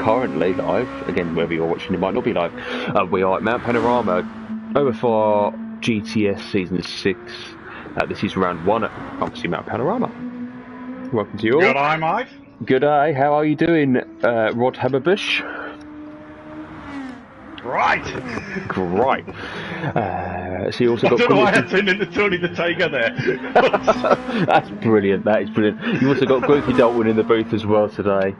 currently live. Again, wherever you're watching, it might not be live. We are at Mount Panorama, OFR GTS Season 6. This is round 1 at, obviously, Mount Panorama. Welcome to you all. Good day, mate. Good day. How are you doing, Rod Haberbush? Right. Great. So you also got. I don't know why I turned into Tony the Tiger there. That's brilliant. That is brilliant. You also got Groothy Dalton in the booth as well today.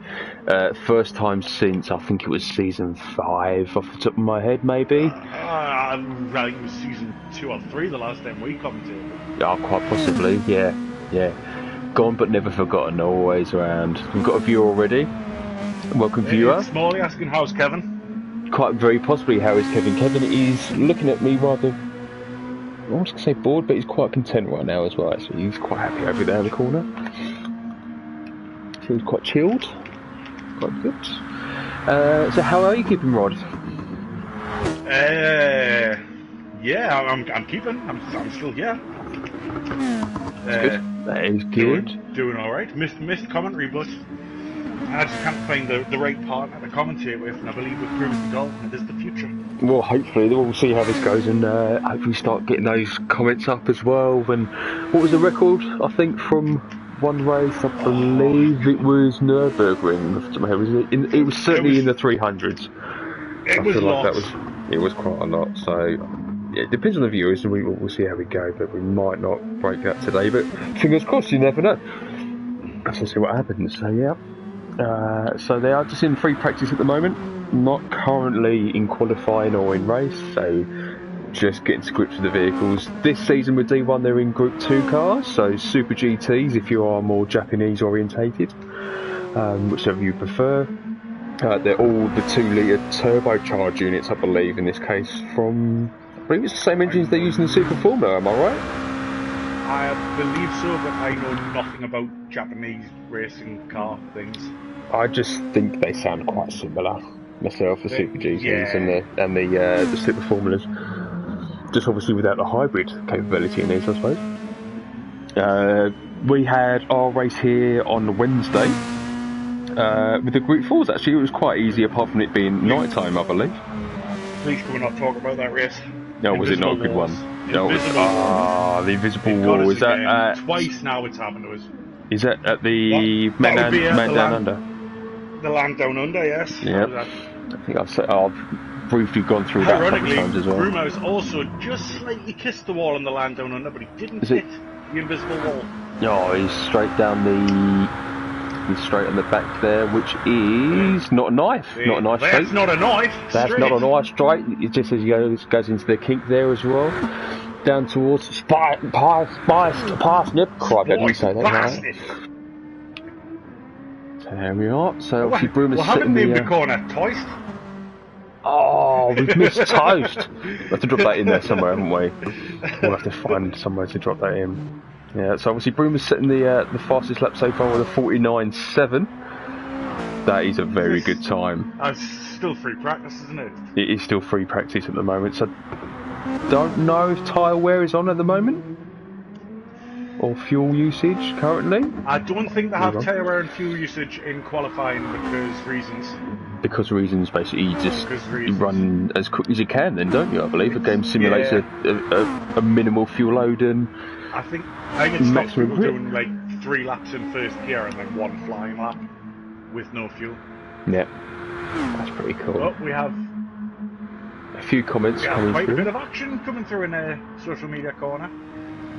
First time since I think it was season 5 off the top of my head, maybe. I think it was season 2 or 3 the last time we commented. Oh, quite possibly. Yeah. Gone but never forgotten. Always around. We've got a viewer already. Welcome, viewer. Smalley asking how's Kevin. Quite very possibly how is Kevin. Kevin is looking at me rather, I was going to say bored, but he's quite content right now as well, actually. He's quite happy over there in the corner. Seems quite chilled. Quite good. So how are you keeping, Rod? Yeah, I'm keeping. I'm still here. That's good. That is good. Doing alright. Missed commentary, but I just can't find the right partner to commentate with, and I believe with Groothy Dalton it is the future. Well, hopefully we'll see how this goes, and hopefully start getting those comments up as well. And what was the record? I think from one race, I believe it was Nürburgring. It was certainly in the 300s. It was lots. It was quite a lot. So yeah, it depends on the viewers, and we'll see how we go. But we might not break that today. But fingers crossed, you never know. Let's see what happens. So yeah. So they are just in free practice at the moment, not currently in qualifying or in race, so just getting to grips with the vehicles. This season with D1 they're in Group 2 cars, so Super GTs if you are more Japanese orientated, whichever you prefer. They're all the 2-litre turbocharged units, I believe, in this case, from, I believe it's the same engines they use in the Super Formula, am I right? I believe so, but I know nothing about Japanese racing car things. I just think they sound quite similar myself, the Super GTs yeah. and the Super Formulas. Just obviously without the hybrid capability in these, I suppose. We had our race here on Wednesday with the Group 4s. Actually, it was quite easy, apart from it being night time, I believe. Please can we not talk about that race? No, was it not a good one? No, the Invisible Wall. Is that twice now it's happened to us? Is that at the Man Down Under? The Land Down Under, yes. Yep. I think I've briefly gone through that a couple of times as well. Brumo's also just slightly kissed the wall on the Land Down Under, but he didn't hit the Invisible Wall. No, he's straight down He's straight on the back there, which is not a knife. Not a knife straight. That's not a knife. That's not a knife straight. It just as he goes into the kink there as well. Down towards parsnip. Crap, I didn't say that right. So there we are. So obviously Brumo's sitting there. We haven't named the corner Toast. Oh, we've missed Toast. We'll have to drop that in there somewhere, haven't we? We'll have to find somewhere to drop that in. Yeah, so obviously Brumo's setting the fastest lap so far with a 49.7. That is a very good time. It's still free practice, isn't it? It is still free practice at the moment, so don't know if tyre wear is on at the moment. Or fuel usage currently. I don't think they have tyre wear and fuel usage in qualifying because reasons basically you just run as quick as you can then, don't you, I believe? The game simulates a minimal fuel load and I think it stops people doing like 3 laps in first gear and then 1 flying lap with no fuel. Yeah, that's pretty cool. Well, we have a few comments coming quite through. A bit of action coming through in a social media corner.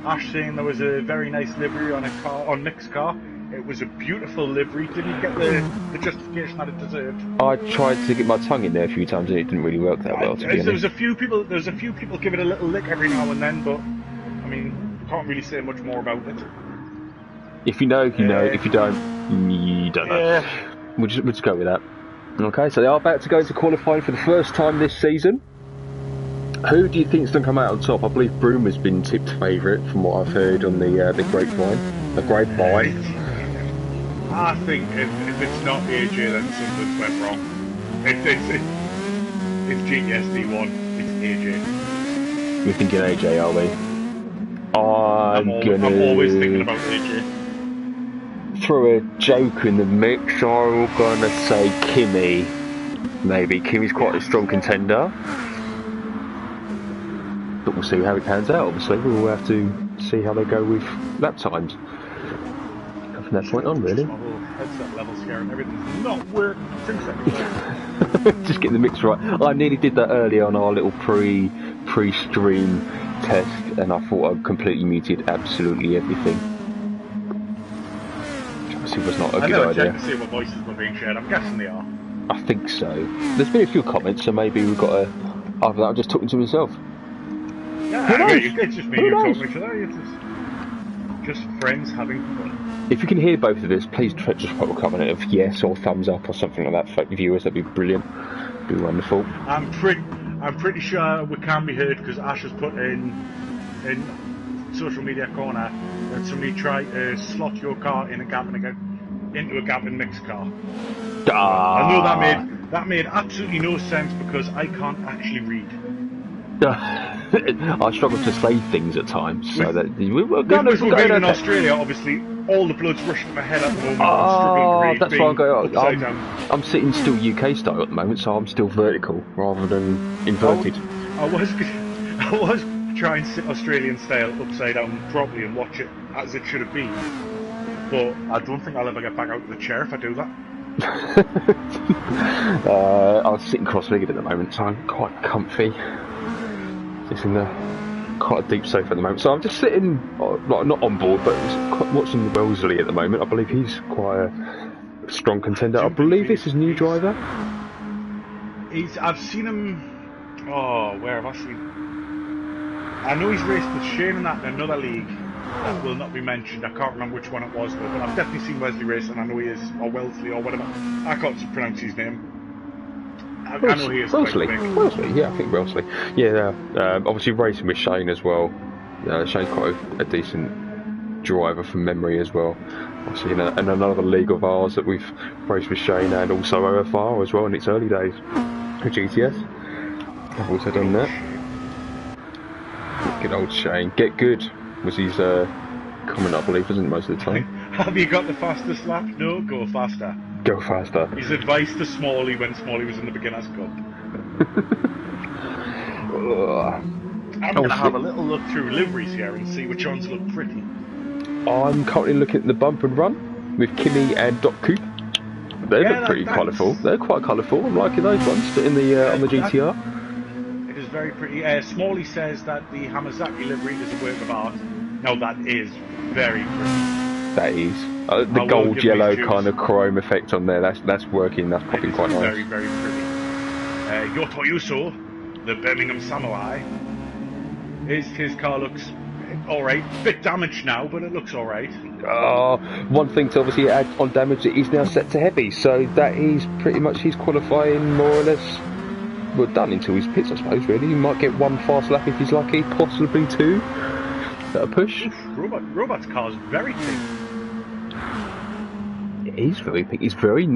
Ash saying there was a very nice livery on Nick's car. It was a beautiful livery. Didn't get the justification that it deserved. I tried to get my tongue in there a few times and it didn't really work that well, to be honest. There was a few people give it a little lick every now and then, but I mean, can't really say much more about it. If you know, you know. If you don't, you don't know. Yeah. We'll just go with that. Okay, so they are about to go into qualifying for the first time this season. Who do you think's going to come out on top? I believe Broom has been tipped favourite from what I've heard on the grapevine. The grapevine. I think if it's not AJ, then something's went wrong. It's GTS D1. It's AJ. We're thinking AJ, are we? I'm always thinking about AJ. throw a joke in the mix, I'm gonna say Kimi. Maybe Kimi's quite a strong contender, but we'll see how it pans out. Obviously, we'll have to see how they go with lap times from that point on, really. My whole headset levels here and everything's not working. Just getting the mix right. I nearly did that earlier on our little pre-stream test, and I thought I completely muted absolutely everything. It was not a good idea. I never checked to see what voices were being shared. I'm guessing they are. I think so. There's been a few comments, so maybe we've got to. Either that, I'm just talking to myself. Yeah, it's just me and you talking to each other. It's just friends having fun. If you can hear both of this, please just put a comment of yes or thumbs up or something like that for viewers. That'd be brilliant. Be wonderful. I'm pretty sure we can be heard because Ash has put in social media corner that somebody tried to slot your car in a gap into a gap in mixed car. I know that made absolutely no sense because I can't actually read. I struggle to say things at times, so that we're going in Australia. Obviously, all the blood's rushing to my head at the moment. I'm struggling to read. That's why I'm going. I'm sitting still UK style at the moment, so I'm still vertical rather than inverted. I was trying to sit Australian style upside down properly and watch it as it should have been, but I don't think I'll ever get back out of the chair if I do that. I'm sitting cross-legged at the moment, so I'm quite comfy. Just in quite a deep sofa at the moment, so I'm just sitting, not on board, but watching Wellesley at the moment. I believe he's quite a strong contender. I believe this is new driver. I've seen him. Oh, where have I seen? I know he's raced with Shane and that in another league that will not be mentioned. I can't remember which one it was though, but I've definitely seen Wesley race, and I know he is, or Wellesley, or whatever. I can't pronounce his name. I know he is Wellesley. Wellesley, yeah, I think Wellesley. Yeah, obviously racing with Shane as well. Shane's quite a decent driver from memory as well. Obviously in another league of ours that we've raced with Shane, and also OFR as well in its early days with GTS. I've also done that. Good old Shane. Get good was his comment, I believe, isn't it, most of the time? Have you got the fastest lap? No, go faster. Go faster. His advice to Smalley when Smalley was in the beginner's cup. I'm going to have a little look through liveries here and see which ones look pretty. I'm currently looking at the bump and run with Kimi and Doc Coop. They look pretty colourful. They're quite colourful. I'm liking those ones in the on the GTR. It is very pretty. Smalley says that the Hamazaki livery is a work of art. No, that is very pretty. That is the gold yellow kind of chrome effect on there. That's working. That's probably quite nice. Very very pretty. Yoto Yuso, the Birmingham Samurai. His car looks alright. Bit damaged now, but it looks alright. One thing to obviously add on damage, it is now set to heavy, so that is pretty much his qualifying more or less done until his pits, I suppose. Really, he might get one fast lap if he's lucky, possibly two. At a push. Robot's car is very pink. It is very pink. It's very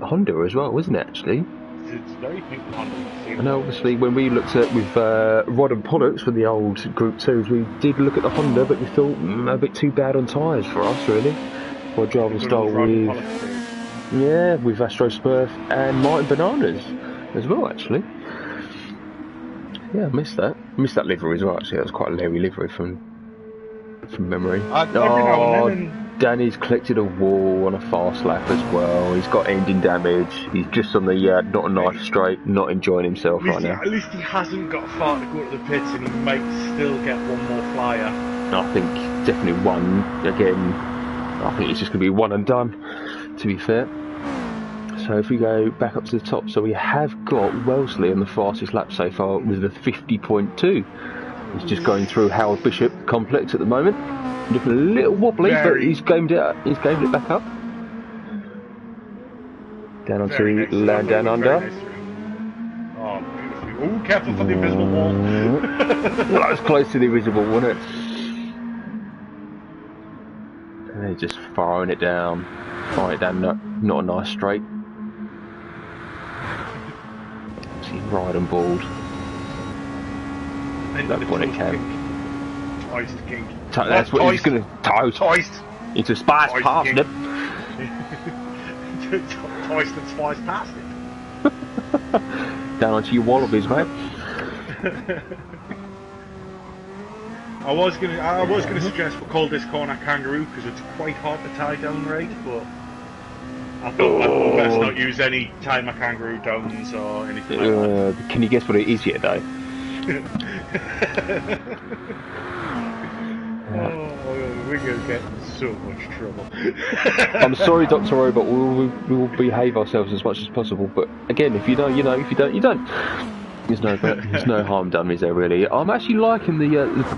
Honda as well, isn't it? Actually. It's very pink Honda. And obviously, when we looked at with Rod and Pollux for the old Group 2s, we did look at the Honda, but we thought a bit too bad on tyres for us, really. For driving style with Astro Spurf and Martin Bananas as well, actually. Yeah, I missed that. I missed that livery as well, actually. That was quite a Larry livery from memory. Every now and then. Danny's collected a wall on a fast lap as well. He's got engine damage. He's just on the not a nice straight, not enjoying himself right now. At least he hasn't got far to go to the pits, and he might still get one more flyer. I think definitely one. Again, I think it's just going to be one and done, to be fair. So if we go back up to the top, so we have got Wellesley on the fastest lap so far with a 50.2. He's just going through Howard Bishop complex at the moment. Looking a little wobbly, but he's gamed it. He's gamed it back up. Down onto land down under. Nice. Oh, beautiful. Oh, careful for the invisible wall. Well, that was close to the invisible, wasn't it? And they're just firing it down. Not a nice straight. See, ride and bald. That bonnet cam. Toast king. That's what he's going to toast into Spice Parsnip. twice that's flies past it. Down onto your wallabies, mate. I was gonna suggest we call this corner kangaroo because it's quite hard to tie down right, but I thought I'd best not use any timer kangaroo downs or anything like that. Can you guess what it is yet, though? Oh, we're gonna get in so much trouble. I'm sorry, Dr. Robot, we will behave ourselves as much as possible, but again, if you don't, you know, if you don't, you don't. There's no harm done, is there really? I'm actually liking the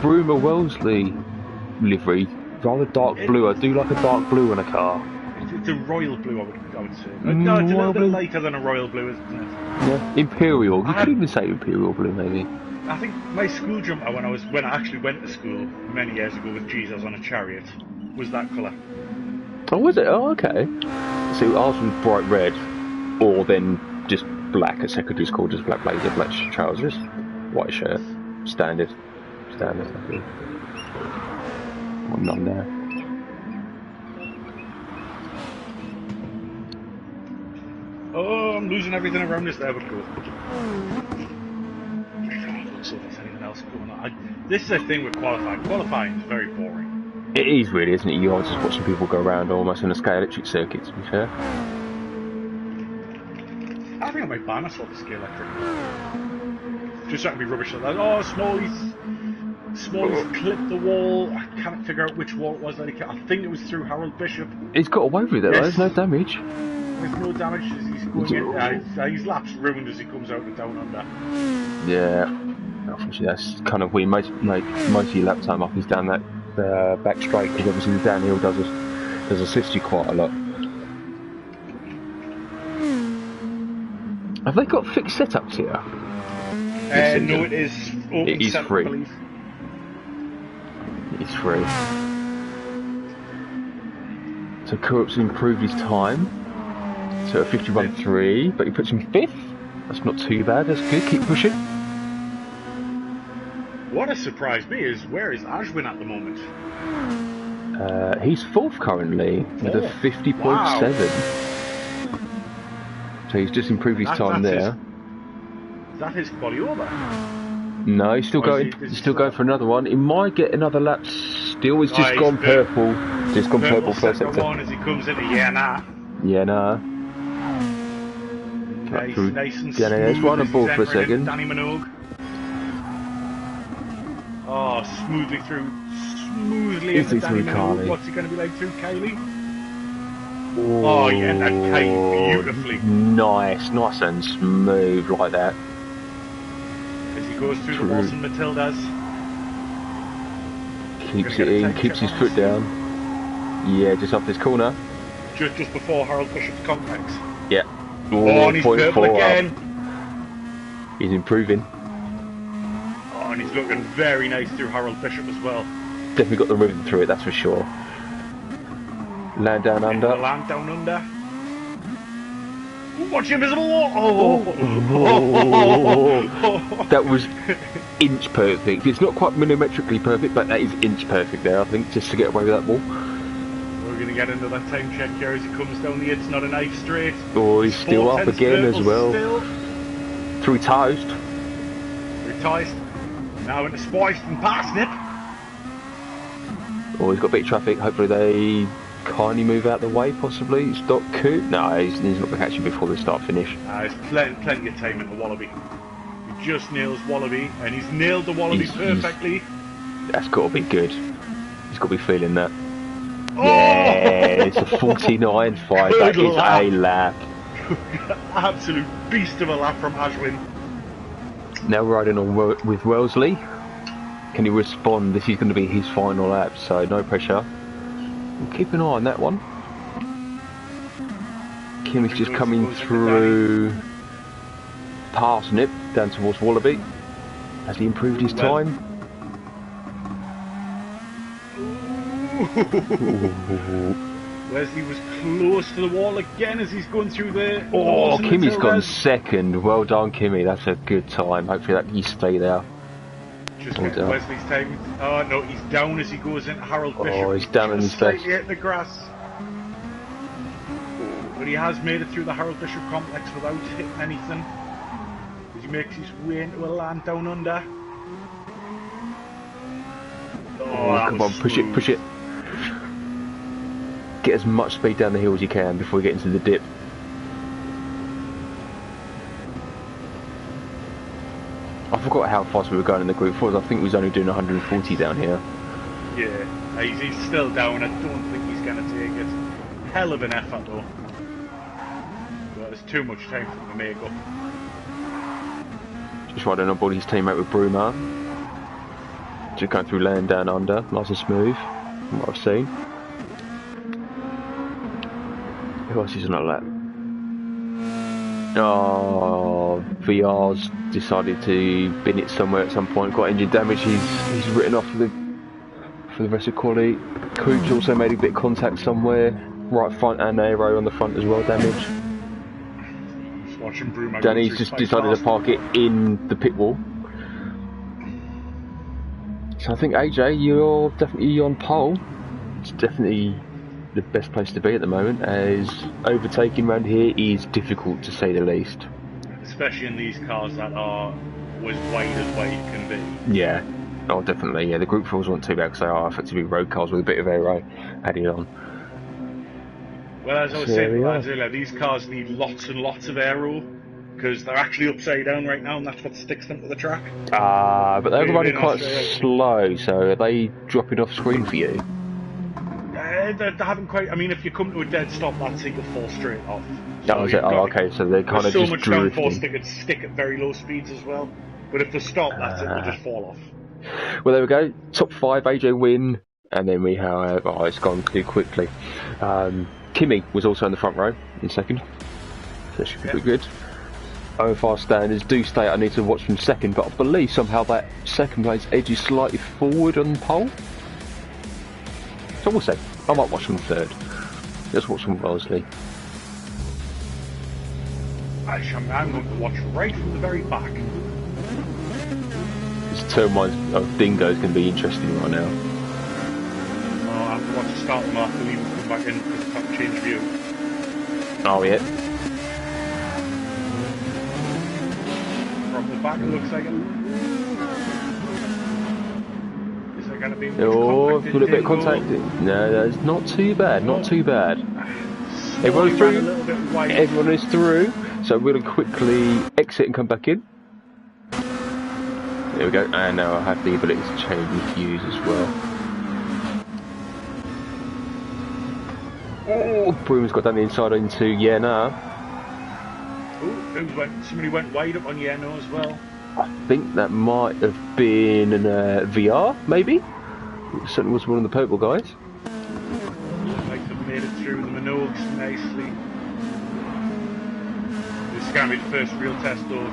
Broomer Wellesley livery, rather dark blue. I do like a dark blue in a car. It's a royal blue, I would say. No, it's a little bit lighter than a royal blue, isn't it? Yeah, imperial. You could even say imperial blue, maybe. I think my school jumper when I actually went to school many years ago with Jesus on a chariot was that colour. Oh, was it? Oh, okay. So ours was bright red, or then just black at secondary school, just black blazer, black trousers, white shirt, standard. I think. Well, none there. Oh, I'm losing everything around us. There we go. So there's anything else going on. This is the thing with qualifying. Qualifying is very boring. It is really, isn't it? You are just watching people go around almost on a scale electric circuit, to be fair. I think I might ban us all the scale electric. Just so I can be rubbish like that. Oh, Smalley's clipped the wall. I can't figure out which wall it was. I think it was through Harold Bishop. He's got away with it, yes. There's no damage. There's no damage as he's going in. His lap's ruined as he comes out of Down Under. Yeah. Unfortunately, that's kind of where most of your lap time up is down that back straight, because obviously the downhill does assist you quite a lot. Have they got fixed setups here? No, it is open. It is free. I believe. It's free. So Coop's improved his time to a 51.3, but he puts him 5th. That's not too bad. That's good. Keep pushing. What has surprised me is where is Ashwin at the moment? He's 4th currently with a 50.7. Wow. So he's just improved his time there. Is that his quali over? No, he's still going. He's still going for another one. He might get another lap. Still, he's just gone purple. Just gone purple first sector. One as he comes into Yana. Yana. Nice and smooth. Let's run on board for a second. Danny Minogue. Oh, smoothly into Danny Minogue. What's he going to be like through Kylie? Oh, yeah, that Kylie beautifully. Nice and smooth like that. As he goes through the Wilson Matildas. Keeps it in, keeps his foot down. Yeah, just up this corner. Just before Harold Bishop's complex. Yeah. Oh, and he's purple again. He's improving. Oh, and he's looking very nice through Harold Bishop as well. Definitely got the rhythm through it, that's for sure. Land down under. Land down under. Watch the invisible wall! Oh. That was inch perfect. It's not quite millimetrically perfect, but that is inch perfect there, I think, just to get away with that ball. We're going to get into that time check here as he comes down the It's Not a Knife straight. Oh, he's still up again as well. Still. Through toast. Now into Spiced and Parsnip. Oh, he's got a bit of traffic. Hopefully they kindly move out the way, possibly. It's Doc Coop. No, he's not going to catch you before they start finish. There's plenty of time into Wallaby. He just nails Wallaby, and he's nailed the Wallaby perfectly. That's got to be good. He's got to be feeling that. Oh! Yeah, it's a 49.5. That is a lap. Absolute beast of a lap from Ashwin. Now riding on with Wellesley. Can he respond? This is going to be his final lap, so no pressure. We'll keep an eye on that one. Kim is just coming through Parsnip down towards Wallaby. Has he improved his time? Wesley was close to the wall again as he's going through there. Oh, Kimmy's gone second. Well done, Kimmy. That's a good time. Hopefully that you stay there. Just getting Wesley's time. Oh no, he's down as he goes into Harold Bishop. Oh, he's down in his best. Slightly hit the grass. But he has made it through the Harold Bishop complex without hitting anything. As he makes his way into a land down under. Oh, come on, push it, push it. Get as much speed down the hill as you can before you get into the dip. I forgot how fast we were going in the group fours. I think we was only doing 140 down here. Yeah, he's still down. I don't think he's going to take it. Hell of an effort though. But there's too much time for him to make up. Just riding on board his teammate with Bruma. Just going through land down under, nice and smooth, from what I've seen. Who else is on that lap? Oh, VR's decided to bin it somewhere at some point, got engine damage, he's written off for the rest of quality. Cooch also made a bit of contact somewhere, right front and aero on the front as well, damage. Danny's just decided to park it in the pit wall. So I think AJ, you're definitely on pole. It's definitely the best place to be at the moment, as overtaking around here is difficult to say the least. Especially in these cars that are as wide can be. Yeah, oh definitely, yeah, the Group 4s weren't too bad because they are effectively road cars with a bit of aero added on. Well, as I was saying earlier, these cars need lots and lots of aero, because they're actually upside down right now and that's what sticks them to the track. But they're running quite slow, so are they dropping off screen for you? They haven't quite. I mean, if you come to a dead stop, that seat will fall straight off. So okay, so they're kind of just so much downforce they could stick at very low speeds as well. But if they stop, that's it, they'll just fall off. Well, there we go. Top 5, AJ win, and then we have. Oh, it's gone too quickly. Kimi was also in the front row in second, so that should be pretty good. OFR standards do state I need to watch from second, but I believe somehow that second place edges slightly forward on pole. So we'll see. I might watch from third. Let's watch from Wellesley. I'm going to watch right from the very back. This turn one of Dingo is going to be interesting right now. Oh, I have to watch the start and after leave and come back in because I can't change view. Oh, yeah. From the back, it looks like it. Is there going to be much a little bit of contact? No, it's not too bad, not too bad. Everyone through? Everyone is through, so we're going to quickly exit and come back in. There we go, and now I have the ability to change the views as well. Oh, Broom's got down the inside into Yena. Somebody went wide up on Yeno as well. I think that might have been in VR, maybe? It certainly was one of the purple guys. Like they've made it through the Minogues nicely. This is going to be the first real test though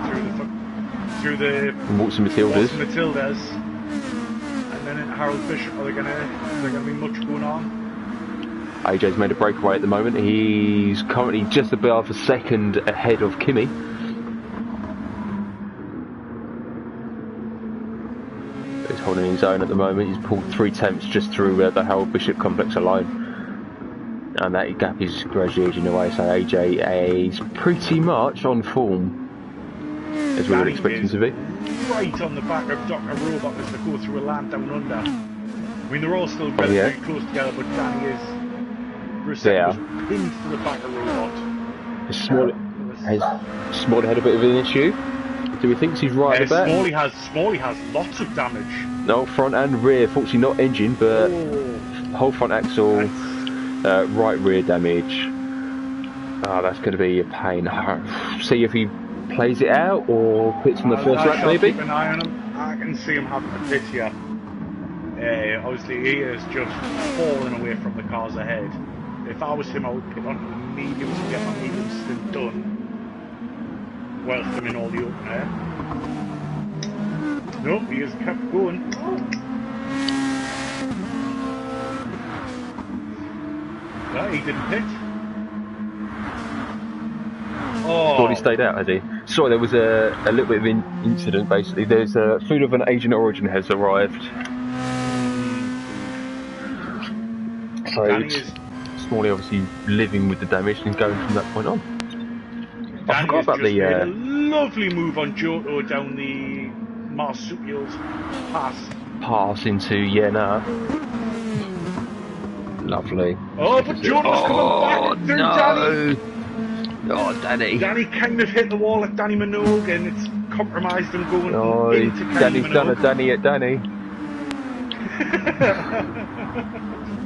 through the Watson Matildas. And then in Harold Bishop, are there going to be much going on? AJ's made a breakaway at the moment. He's currently just above a second ahead of Kimi. He's holding his own at the moment. He's pulled 3 tenths just through the Harold Bishop complex alone. And that gap is gradually edging away, so AJ is pretty much on form, as we would expect him to be. Right on the back of Dr. Robot as they go through a land down under. I mean, they're all still very close together, but Danny is pinned to the back of Robot. Has Smalley had a bit of an issue? Do we think he's right at the back? Smalley has lots of damage. No, front and rear. Fortunately not engine, but whole front axle, right rear damage. Oh, that's going to be a pain. See if he plays it out or pits on the first lap maybe? Keep an eye on him. I can see him having a pit here. Obviously he is just falling away from the cars ahead. If I was him, I would pit on the mediums and get my mediums stint done whilst I'm in all the open air. Nope, he has kept going. No, he didn't pit. Oh. Thought he stayed out, has he? Sorry, there was a little bit of an incident basically. There's food of an Asian origin has arrived. So Smalley obviously living with the damage and going from that point on. I Danny forgot has about just the made a lovely move on Giotto down the Marsupials pass. pass into Yena. Lovely. Oh, but Giotto's coming back through Danny. Oh, Danny. Danny kind of hit the wall at Danny Minogue, and it's compromised him going Oh, into Kenny Danny's Minogue. done a Danny at Danny.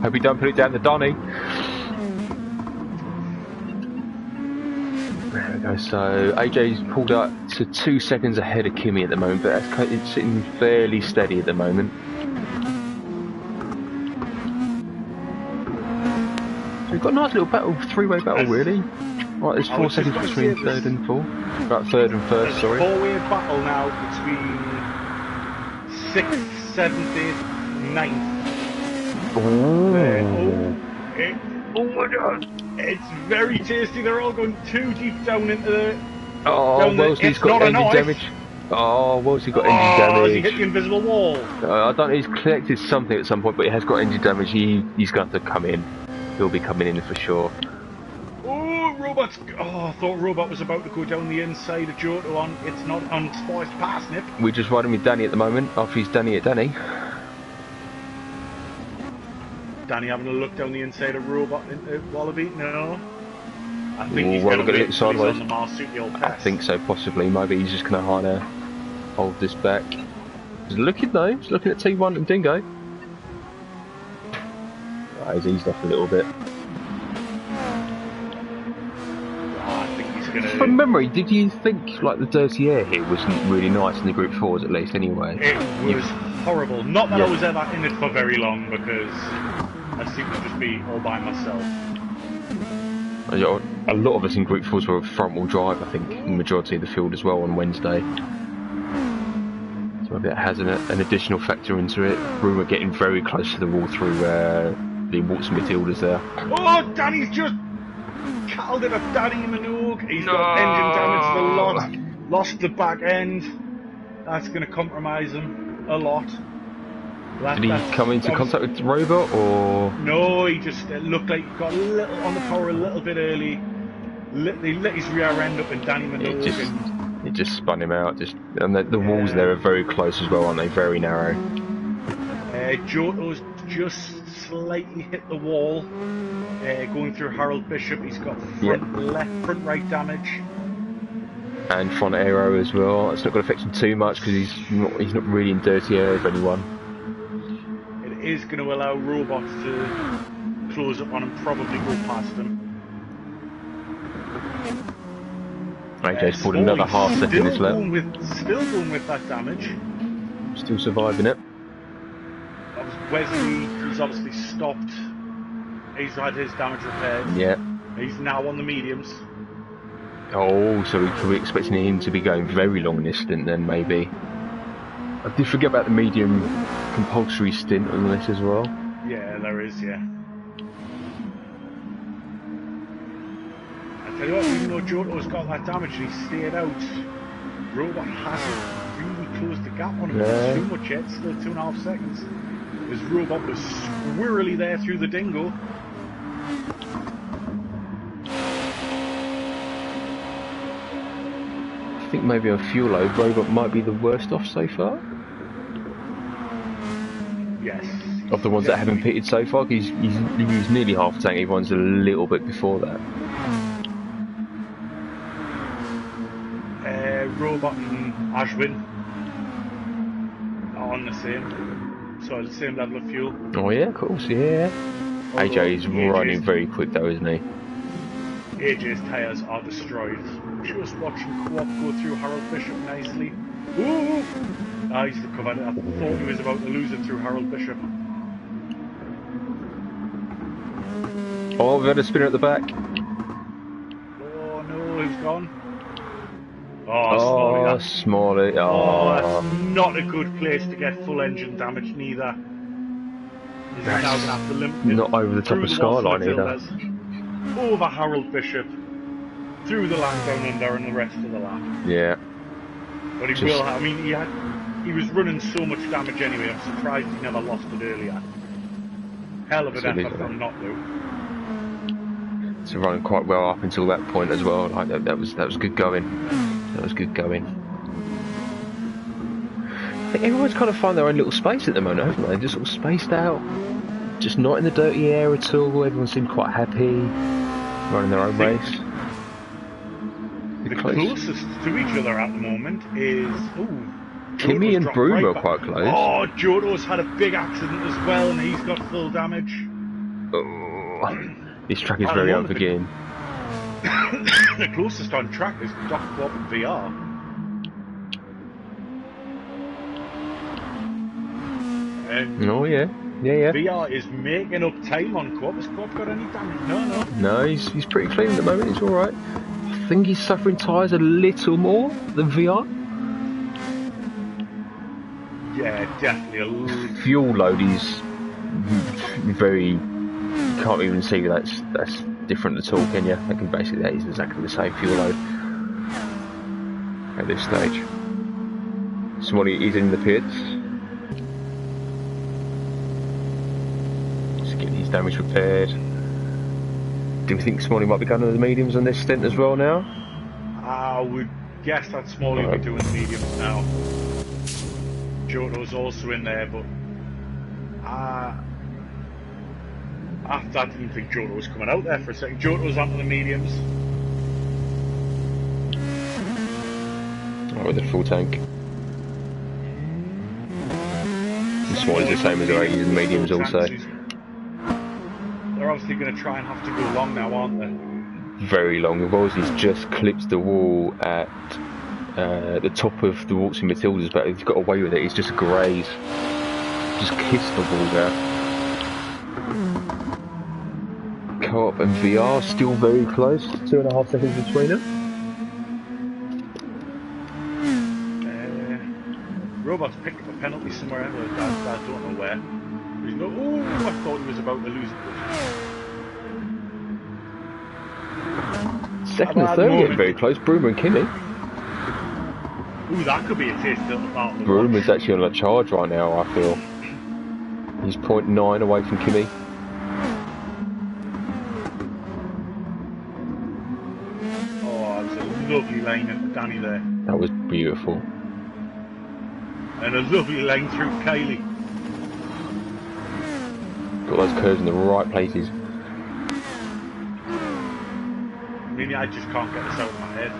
Hope he don't put it down to Donny. There we go. So AJ's pulled up to 2 seconds ahead of Kimmy at the moment, but it's sitting fairly steady at the moment. So we've got a nice little battle, three-way battle really. Right, there's 4 seconds between third and fourth. Right, third and first, sorry. Four-way battle now between 6th, 7th, 8th, 9th. Oh my god! It's very tasty. They're all going too deep down into the. Oh, Wellesley's got engine damage. Oh, Wellesley got engine damage. He hit the invisible wall. I don't know. He's collected something at some point, but he has got engine damage. He's going to have to come in. He'll be coming in for sure. Oh, Robot's. Oh, I thought Robot was about to go down the inside of Giotto on. It's not on Spiced Parsnip. We're just riding with Danny at the moment. After he's Danny at Danny. Danny having a look down the inside of Robot into Wallaby? No. I think he's going to to look sideways. On the marsupial test. I think so, possibly. Maybe he's just going to hold this back. He's looking though. He's looking at T1 and Dingo. Right, he's eased off a little bit. I think he's going to. From memory, did you think like the dirty air here wasn't really nice in the Group 4s at least? Anyway, it was horrible. Not that I was ever in it for very long because I seemed to just be all by myself. A lot of us in Group 4s were front-wheel drive, I think, in the majority of the field as well on Wednesday. So maybe that has an additional factor into it. Rumour getting very close to the wall through the Waltz midfielders there. Oh, Danny's just cattled it at Danny Minogue. He's got engine damage to the lot. Lost the back end. That's going to compromise him a lot. Did he come into contact with the robot, or...? No, he just looked like he got a little on the power a little bit early. He lit his rear end up and Danny Minogue. It just spun him out. And the walls there are very close as well, aren't they? Very narrow. Giotto's just slightly hit the wall. Going through Harold Bishop, he's got left, front, right damage. And front aero as well. It's not going to affect him too much because he's not really in dirty air of anyone. Is going to allow robots to close up on and probably go past him. AJ's pulled another half second in his lap. Still going with that damage. Still surviving it. Wesley, he's obviously stopped. He's had his damage repaired. Yeah. He's now on the mediums. Oh, so we could be expecting him to be going very long in this stint then, maybe. I did forget about the medium compulsory stint on this as well. Yeah, there is, yeah. I tell you what, even though Giotto's got that damage and he stayed out, Robot hasn't really closed the gap on him too much yet, still 2.5 seconds. His Robot was squirrely there through the dingo. I think maybe on fuel load, Robot might be the worst off so far. Yes. Of the ones that haven't pitted so far, he's nearly half a tank, everyone's a little bit before that. Robot and Ashwin are on the same level of fuel. Oh yeah, of course, yeah. AJ is running very quick though, isn't he? AJ's tyres are destroyed. Just watching Quad go through Harold Bishop nicely. Ooh! He's recovered. I thought he was about to lose it through Harold Bishop. Oh, we've had a spinner at the back. Oh no, he's gone. Oh, Smalley. Oh, that's not a good place to get full engine damage, neither. He's now going to have to limp not over the top of Skyline either. Over Harold Bishop, through the land down under and the rest of the lap. Yeah. But he will have, I mean, he was running so much damage anyway, I'm surprised he never lost it earlier. Hell of an effort from not to. to run quite well up until that point as well. Like that was good going. That was good going. I think everyone's kind of found their own little space at the moment, haven't they? Just sort of spaced out, just not in the dirty air at all. Everyone seemed quite happy, running their own race. The closest to each other at the moment is Kimmy and Broom are quite close. Oh, Joto's had a big accident as well, and he's got full damage. Oh, this track is very unforgiving. The closest on track is Doc Quap and VR. And oh yeah. VR is making up time on Quap. Has Quap got any damage? No. No, he's pretty clean at the moment. He's all right. I think he's suffering tyres a little more than VR. Yeah, definitely. Fuel load is very. You can't even see that's different at all, can you? I can basically that is exactly the same fuel load at this stage. Somebody is in the pits. Just getting his damage repaired. Do we think Smalley might be going to the mediums on this stint as well now? I would guess that Smalley will be doing the mediums now. Joto's also in there, but I didn't think Joto was coming out there for a second. Joto's onto the mediums. Oh, with the full tank. And Smalley's the same as the 80s and mediums also. They're obviously going to try and have to go long now, aren't they? Very long. He's just clipped the wall at the top of the Waltzing Matildas, but he's got away with it. He's just grazed. Just kissed the wall there. Co-op and VR still very close. 2.5 seconds between them. Robot's picked up a penalty somewhere. I don't know where. He's not. Oh, I thought he was about to lose it. Second and third getting very close. Broomer and Kimmy. Ooh, that could be a taste of battle. Broomer's actually on a charge right now, I feel. He's 0.9 away from Kimmy. Oh, that was a lovely line at Danny there. That was beautiful. And a lovely line through Kylie. Got those curves in the right places. Maybe I just can't get this out of my head.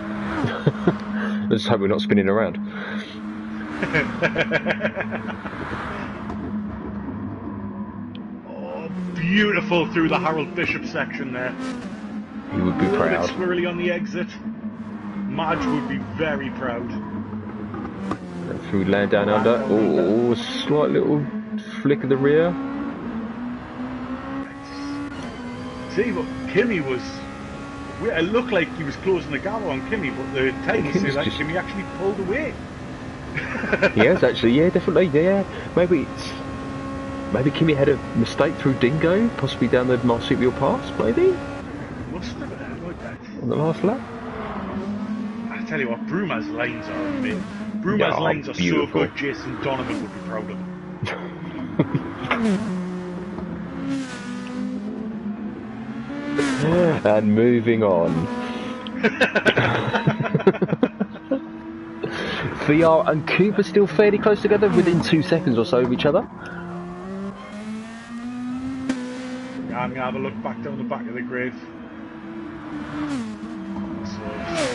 Let's hope we're not spinning around. Oh, beautiful through the Harold Bishop section there. He would be proud. A little bit swirly on the exit. Madge would be very proud. Through land down under. Oh, slight little flick of the rear. See, but Kimmy was. It looked like he was closing the gap on Kimmy, but the time said that Kimmy actually pulled away. Yes, actually, yeah, definitely, yeah. Maybe Kimmy had a mistake through Dingo, possibly down the Marsupial Pass, maybe? Must have been like that. On the last lap? I tell you what, Bruma's lines are amazing. Bruma's lines are beautiful. So good, Jason Donovan would be proud of him. And moving on. VR and Coop are still fairly close together, within 2 seconds or so of each other. Yeah, I'm going to have a look back down the back of the grid. So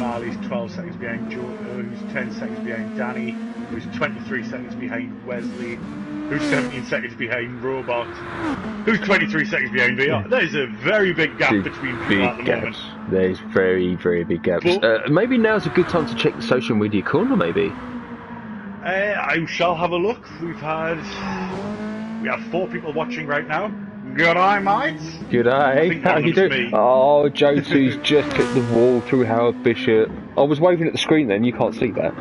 Marley's 12 seconds behind Joe, who's 10 seconds behind Danny, who's 23 seconds behind Wesley, who's 17 seconds behind Robot, who's 23 seconds behind VR. There is a very big gap between people at the moment. There's very, very big gaps. Maybe now's a good time to check the social media corner, maybe. I shall have a look. We have 4 people watching right now. Good eye, mates. Good eye. How you doing? Oh, Jotu's just hit the wall through Howard Bishop. I was waving at the screen then, you can't see that.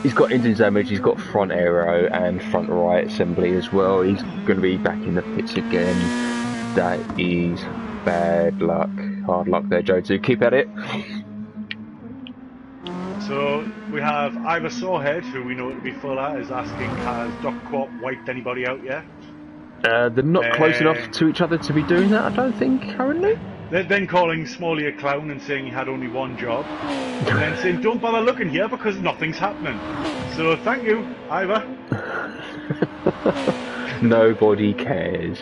He's got engine damage, he's got front aero and front right assembly as well. He's going to be back in the pits again. That is bad luck. Hard luck there, Jotu. Keep at it. So we have Ivor Sawhead, who we know to be Fuller, is asking, has Doc Quap wiped anybody out yet? They're not close enough to each other to be doing that, I don't think, currently. Then calling Smalley a clown and saying he had only one job. And then saying, don't bother looking here because nothing's happening. So thank you, Ivor. Nobody cares.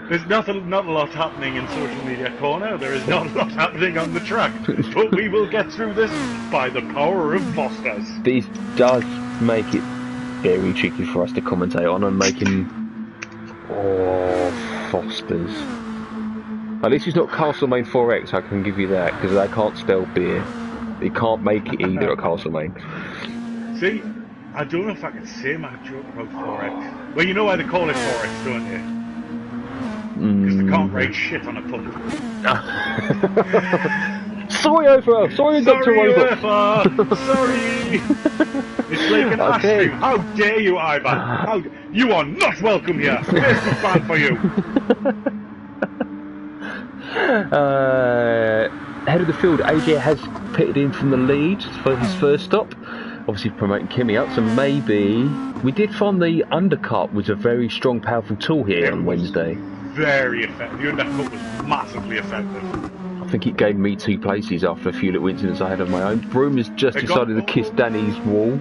There's not a lot happening in Social Media Corner. There is not a lot happening on the track. But we will get through this by the power of Fosters. This does make it very tricky for us to commentate on and making... Oh, Fosters. At least it's not Castlemaine 4X, I can give you that, because they can't spell beer. They can't make it either at Castlemaine. See, I don't know if I can say my joke about 4X. Well, you know why they call it 4X, don't you? Because they can't write shit on a pub. Sorry, OFR! Sorry, Dr. Robot! Sorry! It's like an ash cream. How dare you, Ivor? You are not welcome here! There's the ban for you! Head of the field, AJ has pitted in from the lead for his first stop. Obviously promoting Kimmy up, so maybe... We did find the undercut was a very strong, powerful tool here on Wednesday. Very effective. The undercut was massively effective. I think it gave me 2 places after a few little incidents I had of my own. Broom has just decided to kiss Danny's wall.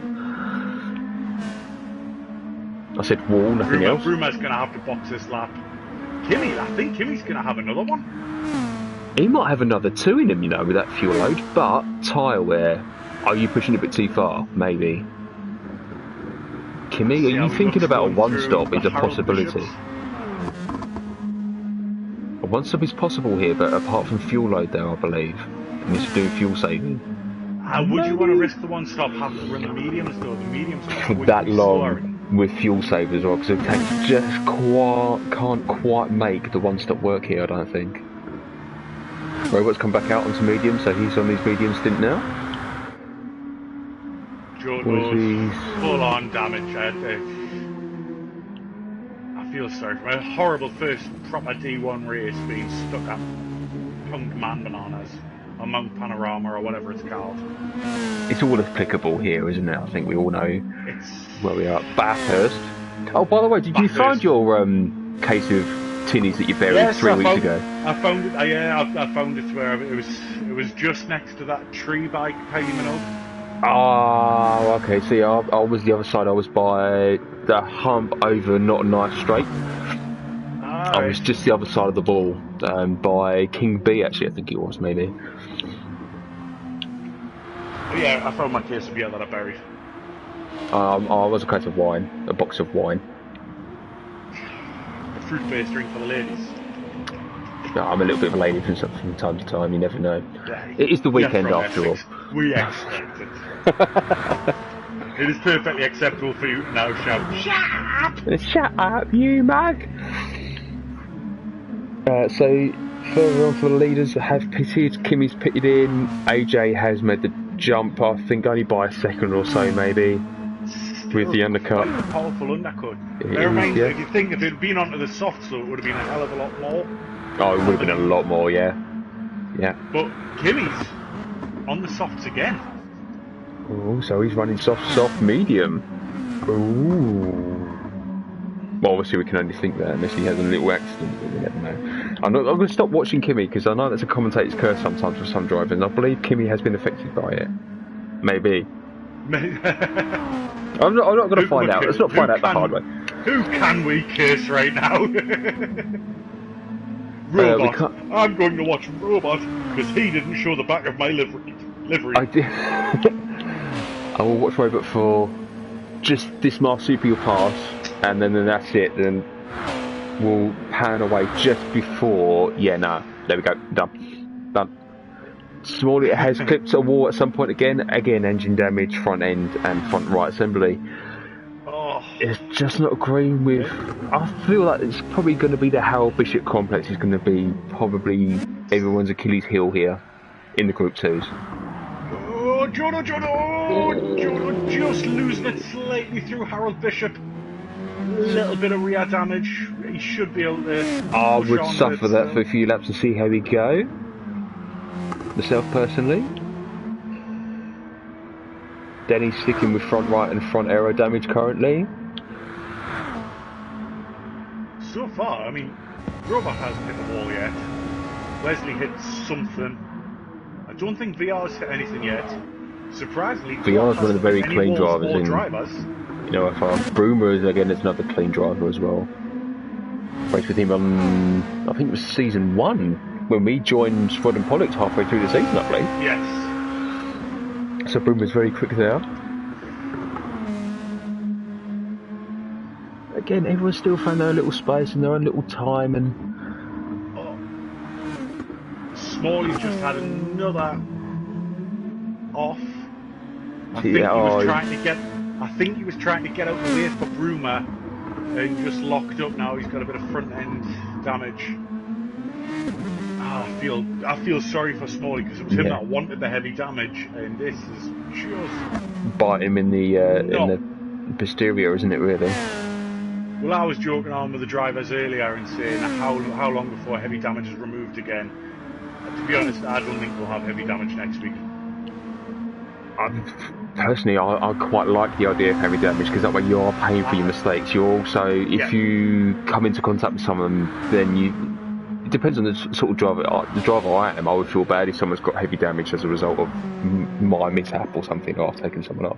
I said wall, nothing else. Broomer's going to have to box this lap. Kimmy, I think Kimmy's going to have another one. He might have another 2 in him, you know, with that fuel load, but tyre wear. Are you pushing it a bit too far? Maybe. Kimmy, are you thinking about a one-stop? Is a possibility. A one-stop is possible here, but apart from fuel load there, I believe. And it's doing fuel saving. Would you want to risk the one-stop have to run the mediums, though? The mediums are that long with fuel save as well, because the tanks just can't quite make the one-stop work here, I don't think. Robot's come back out onto medium, so he's on his medium stint now. Jodo's full-on damage. I feel sorry for my horrible first proper D1 race being stuck at Punk Man Bananas or Mount Panorama or whatever it's called. It's all applicable here, isn't it? I think we all know it's where we are. Bathurst. Oh, by the way, did you find your case of tinnies that you buried 3 weeks ago? I found it. I found it where it was just next to that tree by Payman Up. Oh, okay. See, I was the other side. I was by the hump over Not a Nice Straight. I was just the other side of the ball, by King B, actually, I think it was, maybe. Yeah, I found my case of beer that I buried. I was a case of wine, a box of wine. A fruit-based drink for the ladies. No, I'm a little bit of a lady from time to time, you never know. Yeah, it is the weekend after all. We expect it. It is perfectly acceptable for you to now shout, "Shut up! Shut up, you mug!" So, further on for the leaders have pitted. Kimmy's pitted in. AJ has made the jump, I think only by a second or so, maybe. With the undercut. Quite a powerful undercut. Bear in mind, if you think if it had been onto the soft, so it would have been a hell of a lot more. Oh, it would have been a lot more, yeah. Yeah. But Kimmy's on the softs again. Oh, so he's running soft, medium. Ooh. Well, obviously we can only think that unless he has a little accident, but we never know. I'm going to stop watching Kimmy because I know that's a commentator's curse sometimes for some drivers, and I believe Kimmy has been affected by it. Maybe. I'm not going to find out. Let's not find out the hard way. Who can we curse right now? Robot. I'm going to watch Robot because he didn't show the back of my livery. I did. I will watch Robot for just this marsupial pass, and then that's it. Then we'll pan away just before. Yeah, no. There we go. Done. Smalley has clipped a wall at some point again. Again, engine damage, front end and front right assembly. It's just not agreeing with... I feel like it's probably going to be the Harold Bishop complex is going to be probably everyone's Achilles heel here in the Group 2s. Oh, Jono, just losing it slightly through Harold Bishop. A little bit of rear damage. He should be able to... I would suffer that for a few laps to see how we go. Myself personally. Denny's sticking with front right and front aero damage currently. So far, I mean, Robot hasn't hit the wall yet. Wesley hit something. I don't think VR's hit anything yet. Surprisingly, VR is one of the very clean drivers in drivers. OFR. Broomer is again another clean driver as well. Raced with him on, I think it was season 1 when we joined Rod and Pollock halfway through the season, I believe. Yes. So Broomer's very quick there. Again, everyone's still found their little space and their own little time, and Smalley's just had another off. I think he was trying to get out the way for Broomer and just locked up now. He's got a bit of front end damage. I feel sorry for Smalley because it was him that wanted the heavy damage, and this is just bite him in the posterior, isn't it? Really. Well, I was joking on with the drivers earlier and saying how long before heavy damage is removed again. To be honest, I don't think we'll have heavy damage next week. Personally, I quite like the idea of heavy damage because that way you are paying for your mistakes. You're also, if you come into contact with someone, then it depends on the sort of driver. The driver I am, I would feel bad if someone's got heavy damage as a result of my mishap or something, or I've taken someone off.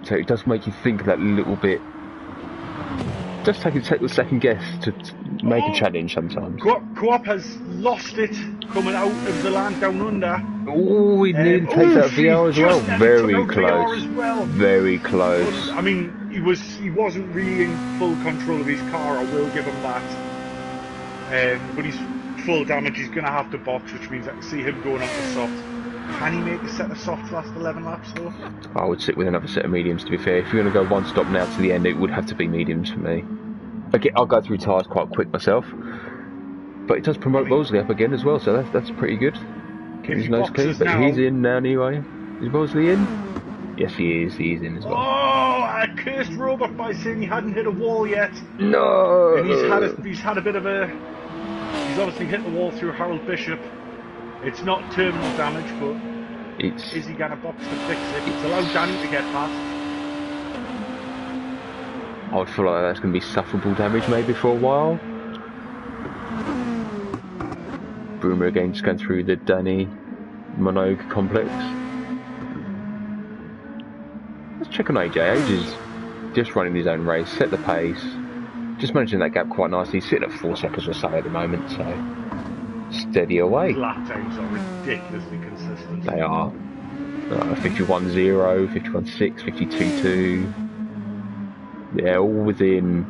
So it does make you think that little bit. Just take a second guess to make a challenge sometimes. Co-op has lost it coming out of the land down under. Oh, he nearly takes out VR as well. Very close. Very close. But, I mean, he wasn't really in full control of his car, I will give him that. But he's full damage, he's going to have to box, which means I can see him going up the soft. Can he make a set of softs last 11 laps though? I would sit with another set of mediums, to be fair. If you're going to go one stop now to the end, it would have to be mediums for me. I'll go through tyres quite quick myself. But it does promote Wolseley up again as well, so that's pretty good. Keep his nose clean, but he's in now anyway. Is Wolseley in? Yes, he is. He's in as well. Oh, I cursed Robert by saying he hadn't hit a wall yet. No! And he's had a bit of a... He's obviously hit the wall through Harold Bishop. It's not terminal damage, but is he going to box to fix it? It's allowed Danny to get past. I would feel like that's going to be sufferable damage maybe for a while. Broomer again just going through the Danny Minogue complex. Let's check on AJ. AJ's just running his own race, set the pace, just managing that gap quite nicely. He's sitting at 4 seconds or so at the moment, so steady away. Lap times are ridiculously consistent. They are. 51.0, 51.6, 52.2. Yeah, all within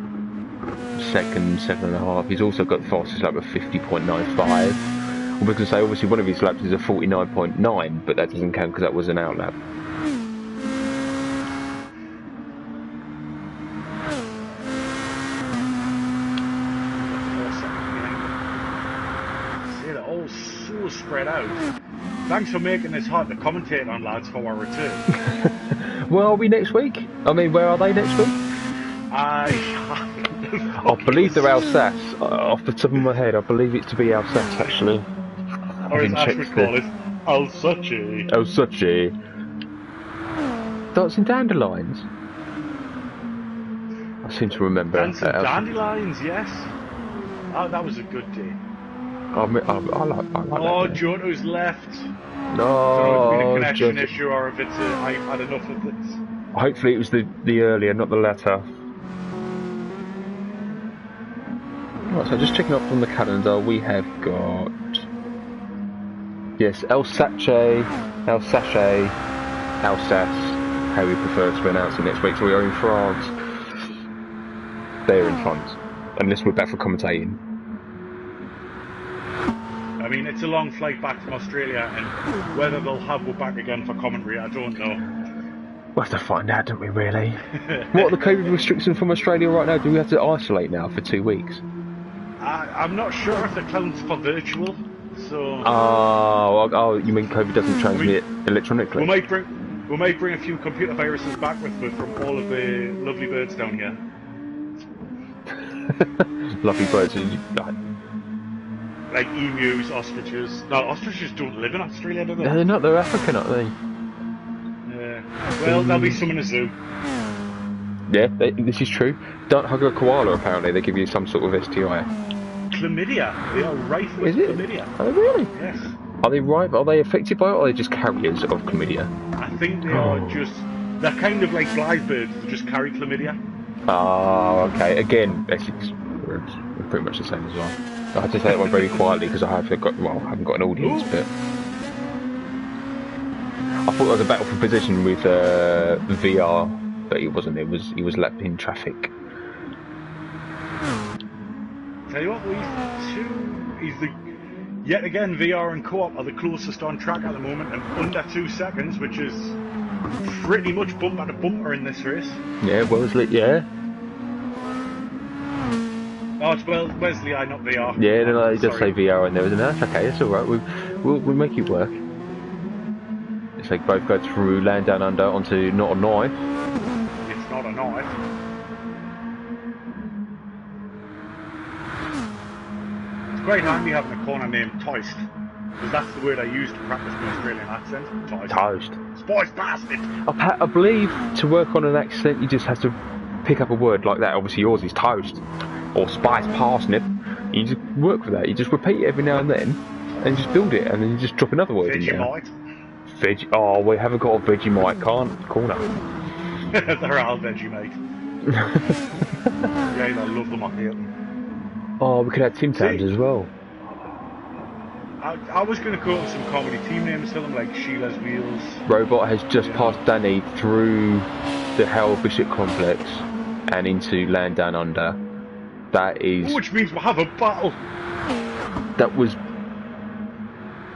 second, 7.5. He's also got the fastest lap of 50.95. Well, we can say obviously one of his laps is a 49.9, but that doesn't count because that was an out lap. See, they're all so spread out. Thanks for making this hard to commentate on, lads, for our return. Where are we next week? I mean, where are they next week? I believe they're Alsace. Off the top of my head, I believe it's to be Alsace, actually. Or as Ash would call it, Alsace. Alsace. Dancing Dandelions. I seem to remember. Dancing Dandelions, yes. Oh, that was a good day. I like Oh, Giotto's left. No. I don't know if it's been a connection issue or if it's I've had enough of this. Hopefully it was the earlier, not the latter. Right, so just checking up on the calendar, we have got... Yes, Alsace, how we prefer to pronounce it next week. So we are in France. They're in France, unless we're back for commentating. I mean, it's a long flight back from Australia, and whether they'll have us back again for commentary, I don't know. We'll have to find out, don't we, really? What are the COVID restrictions from Australia right now? Do we have to isolate now for 2 weeks? I'm not sure if it counts for virtual, so... Oh, you mean COVID doesn't transmit electronically? We might bring a few computer viruses back with us from all of the lovely birds down here. Lovely birds. Like emus, ostriches. No, ostriches don't live in Australia, do they? No, they're not. They're African, aren't they? Yeah. Well, there'll be some in a zoo. Yeah, this is true. Don't hug a koala, apparently. They give you some sort of STI. chlamydia. They are rife with chlamydia. Oh, really? Yes. Are they rife? Are they affected by it, or are they just carriers of chlamydia? I think they are just... They're kind of like live birds. They just carry chlamydia. Ah, okay. Again, it's pretty much the same as well. I had to say that one very quietly because I haven't got an audience, but I thought there was a battle for position with VR, but it wasn't. He was lapping traffic. Tell you what, yet again, VR and co-op are the closest on track at the moment, and under 2 seconds, which is pretty much bumper to bumper in this race. Yeah, Wellesley, yeah. Oh, it's Wesley, not VR. Yeah, no, he does say VR in there, isn't it? That's okay, that's alright, we'll make it work. It's like both go through, land down under onto not a knife. It's not a knife. It's quite handy having a corner named Toast, because that's the word I use to practice my Australian accent. Toast. Spice bastard! I believe to work on an accent you just have to pick up a word like that. Obviously yours is toast, or spice parsnip. You just work with that, you just repeat it every now and then, and just build it, and then you just drop another word in there. Vegemite. Oh, we haven't got a Vegemite corner. They're all Vegemite. Yeah, I love them, I hate them. Oh, we could have Tim Tams as well. I was going to call them some comedy team names to them, like Sheila's Wheels. Robot has just passed Danny through the Howard Bishop complex and into Land Down Under. That is... Which means we'll have a battle. That was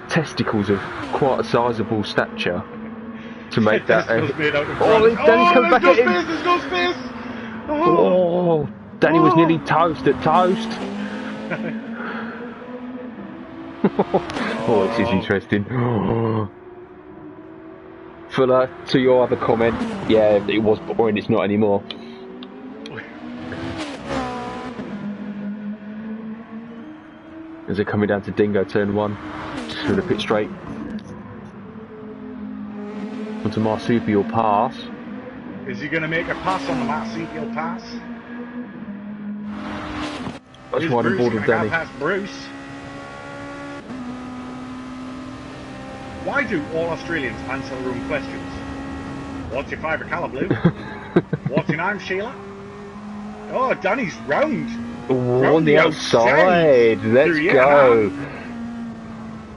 testicles of quite a sizable stature to make that... Danny's coming back at him! There's no space! Oh, Danny was nearly toast at toast. Oh, this is interesting. Fuller, to your other comment, yeah, it was boring, it's not anymore. As they're coming down to Dingo turn 1, just through the pit straight. Onto Marsupial Pass. Is he going to make a pass on the Marsupial Pass? That's why I'm bored of Danny. Past Bruce. Why do all Australians answer their own questions? What's your favourite colour, blue? What's your name, Sheila? Oh, Danny's round. On the outside. Let's go.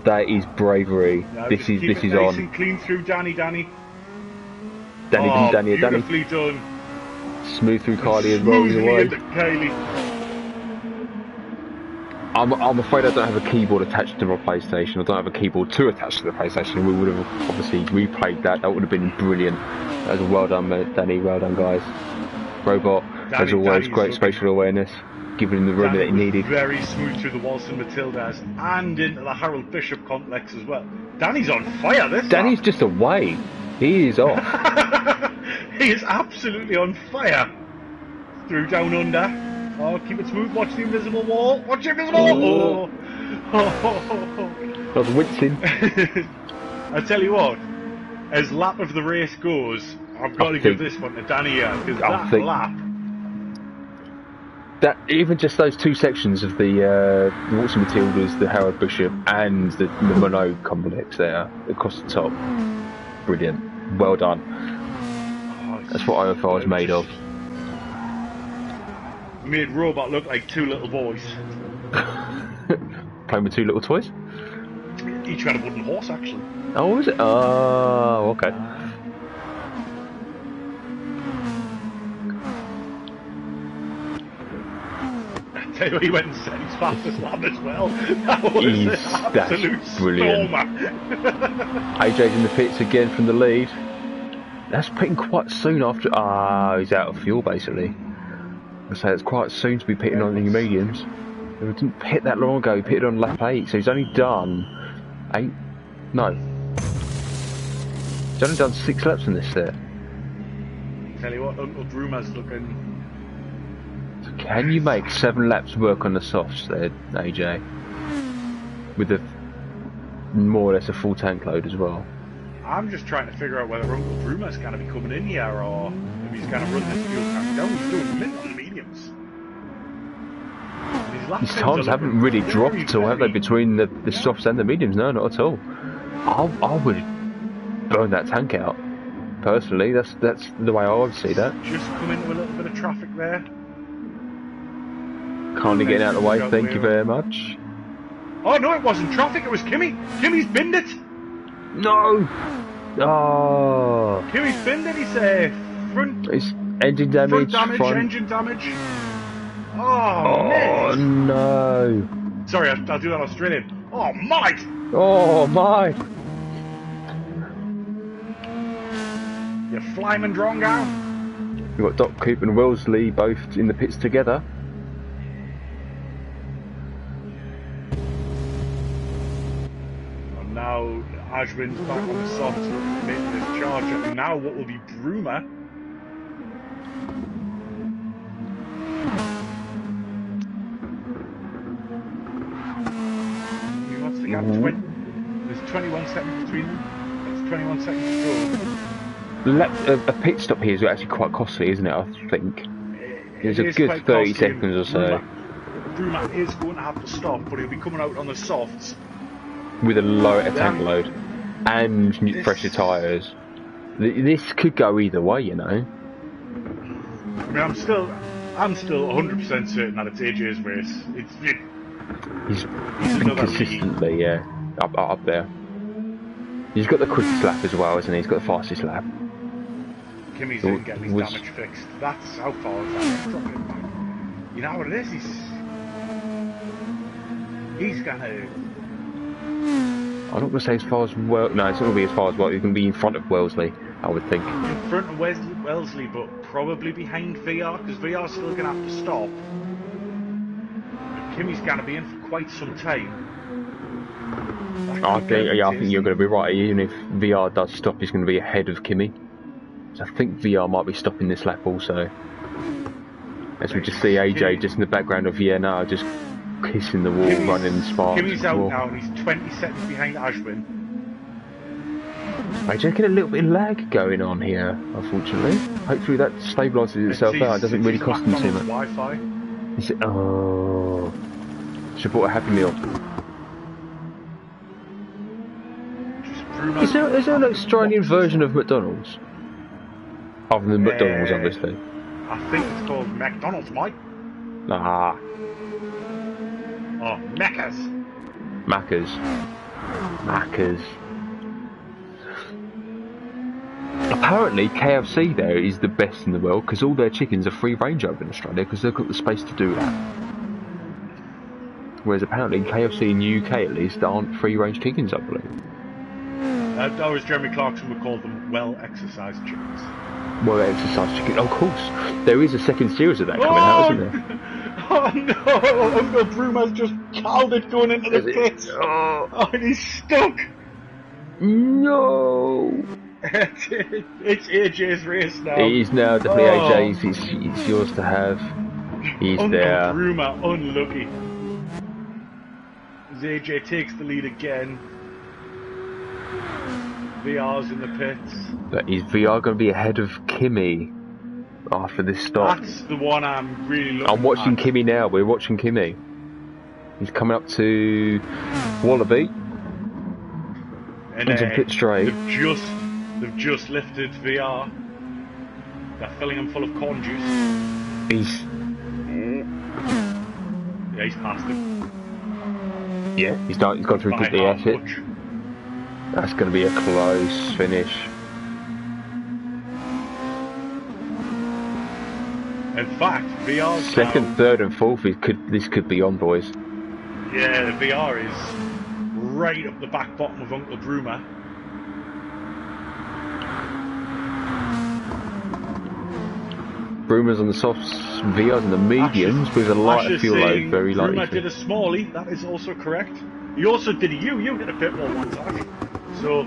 That is bravery. No, this is nice on. And clean through Danny. Danny. Beautifully done. Smooth through Kylie as well. Either way. Kylie. I'm afraid I don't have a keyboard attached to my PlayStation. I don't have a keyboard to attach to the PlayStation. We would have obviously replayed that. That would have been brilliant. That was well done, Danny. Well done, guys. Robot, as always, great spatial awareness, giving him the room that he needed. Very smooth through the Walton Matildas and into the Harold Bishop complex as well. Danny's on fire this Danny's time. just away. He is off. He is absolutely on fire. Through down under. Oh, keep it smooth. Watch the invisible wall. Watch the invisible wall. I was wincing. I tell you what, as lap of the race goes, I've got to give this one to Danny here, because that lap... That, even just those two sections of the Walton Matildas, the Howard Bishop, and the Monroe complex there, across the top. Brilliant. Well done. That's what OFR is made of. Made Robot look like two little boys. Playing with two little toys? Each had a wooden horse, actually. Oh, is it? Oh, okay. I tell you what, he went and set his fastest lap as well. That was an absolute brilliant. AJ's in the pits again from the lead. That's pitting quite soon after... he's out of fuel, basically. I say it's quite soon to be pitting on the mediums. He didn't pit that long ago, he pitted on lap 8, so he's only done 8? No. He's only done 6 laps in this set. Tell you what, Uncle Droomer's looking... So can you make 7 laps work on the softs there, AJ? With a more or less a full tank load as well. I'm just trying to figure out whether Uncle Droomer's going to be coming in here or if he's going to run this fuel tank down. He's doing mint on the mediums. And he's lap His times times are haven't looking really very, dropped, or have they, very- between the softs and the mediums? No, not at all. I would burn that tank out. Personally, that's the way I would see that. Just come into a little bit of traffic there. Kindly getting out of the way, Nice thank you way. very much. Oh no, it wasn't traffic, it was Kimmy. Kimmy's binned it. No! Oh, Kimmy's binned it, he's front it's engine damage, damage, engine damage. Oh, Oh mate. no! Sorry, I'll do that Australian. Oh, mate. Oh my! You flying drongo. We've got Doc Coop and Wellesley both in the pits together. And now Ashwin's back on the soft making his charge. And now what will be Broomer? What's the gap? There's 21 seconds between them. That's 21 seconds to go. A pit stop here is actually quite costly, isn't it? I think it's a It is good quite 30 costly, seconds or and so Broomer is going to have to stop, but he'll be coming out on the softs. with a lower tank Damn. load and fresher tyres. This could go either way, you know. I mean, I'm still 100% certain that it's AJ's race. He's He's been another consistently, yeah, up there. He's got the quickest lap as well, isn't he? He's got the fastest lap. Kimmy's in getting his Was- damage fixed. That's how far is that dropping it back. You know what it is? He's gonna. I'm not going to say as far as no, it's not going to be as far as He's going to be in front of Wellesley, I would think. In front of Wellesley, but probably behind VR, because VR's still going to have to stop. But Kimmy's going to be in for quite some time. I think you're going to be right. Even if VR does stop, he's going to be ahead of Kimmy. So I think VR might be stopping this lap also. As we just see AJ just in the background of now, just kissing the wall, running in sparks. Kimmy's out now, and he's 20 seconds behind Ashwin. AJ getting a little bit of lag going on here, unfortunately. Hopefully that stabilises itself out. It doesn't really cost him too much. Wi-Fi. Oh, should have bought a Happy Meal. Is there an Australian version of McDonald's? Other than McDonald's, obviously. I think it's called McDonald's, mate. Ah, Oh, Macca's. Macca's. Apparently KFC there is the best in the world because all their chickens are free range over in Australia because they've got the space to do that. Whereas apparently KFC in the UK at least aren't free range chickens, I believe. That was Jeremy Clarkson would call them well-exercised chickens. Well, exercise chicken. Oh, of course. There is a second series of that coming out, isn't there? Oh no! Uncle Broomer's just cowed it going into the pits. Oh, And he's stuck. no! It's AJ's race now. It is now definitely AJ's. It's yours to have. He's Uncle there. Broomer, unlucky. As AJ takes the lead again. VR's in the pits. But is VR going to be ahead of Kimmy after this stop? That's the one I'm really looking I'm watching at. Kimmy now. We're watching Kimmy. He's coming up to Wallaby. And Into pit straight. They've just lifted VR. They're filling him full of corn juice. Yeah, he's past him. He's gone through By the how exit. much? That's going to be a close finish. In fact, VR's Second, now, third, and fourth. This could be on, boys. yeah, the VR is right up the back bottom of Uncle Broomer. Broomer's on the softs, VR's on the mediums with a lighter fuel load, very Broomer lightly. did a smallie, that is also correct. He also did a you did a pit wall once, Ash. So,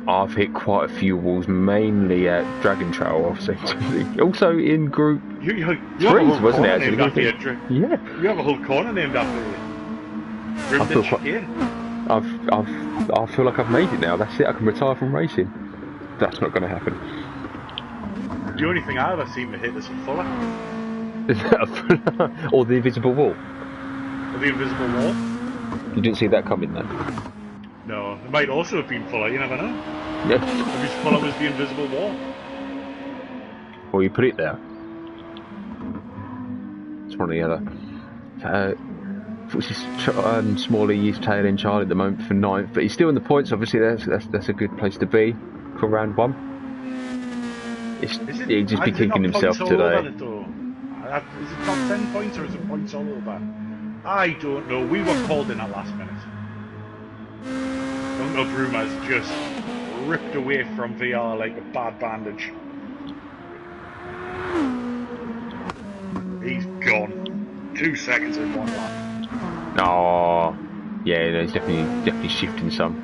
I've hit quite a few walls, mainly at Dragon Trail, I've seen. Also in group you have a threes, whole wasn't it? corner named after Actually, you. yeah. You have a whole corner named after you. I feel Grimden quite- chicane. I feel like I've made it now. That's it. I can retire from racing. That's not going to happen. The only thing I ever seem to hit is a fuller. Or the invisible wall. Or the invisible wall. You didn't see that coming then? No, it might also have been Fuller, you never know. Yeah. Maybe Fuller was the invisible wall. Or you put it there. It's one or the other. Smalley is tailing Charlie at the moment for 9th, but he's still in the points. Obviously, that's a good place to be for round 1. He'd just be kicking himself today. Is it top 10 points or is it points all over? I don't know. We were called in at last minute. Don't know if Ruma's just ripped away from VR like a bad bandage. He's gone. 2 seconds in one lap. Oh, yeah, he's definitely shifting some.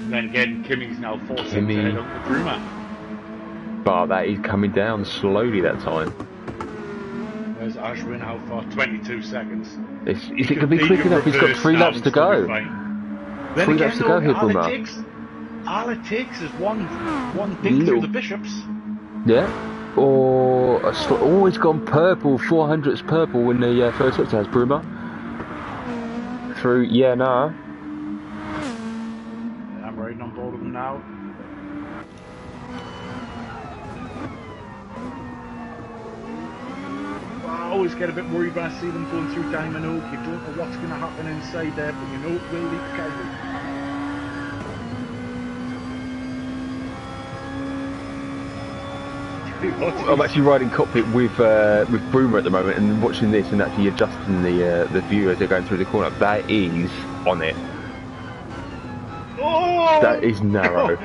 And then again, Kimmy's now 4 seconds ahead of Ruma. But that is coming down slowly that time. Where's Ashwin? How far? 22 seconds. Is it going to be quick enough? He's got 3 laps to go. 3 laps to go here, Bruma. All it takes is one ding through the Bishops. Yeah. Or he's gone purple. 400's purple in the first switch has Bruma. Through nah. I'm riding on board with them now. I always get a bit worried when I see them going through Diamond Oak. You don't know what's going to happen inside there, but you know it will lead to Calgary. I'm actually riding cockpit with Bruma at the moment and watching this and actually adjusting the view as they're going through the corner. That is on it. Oh! That is narrow.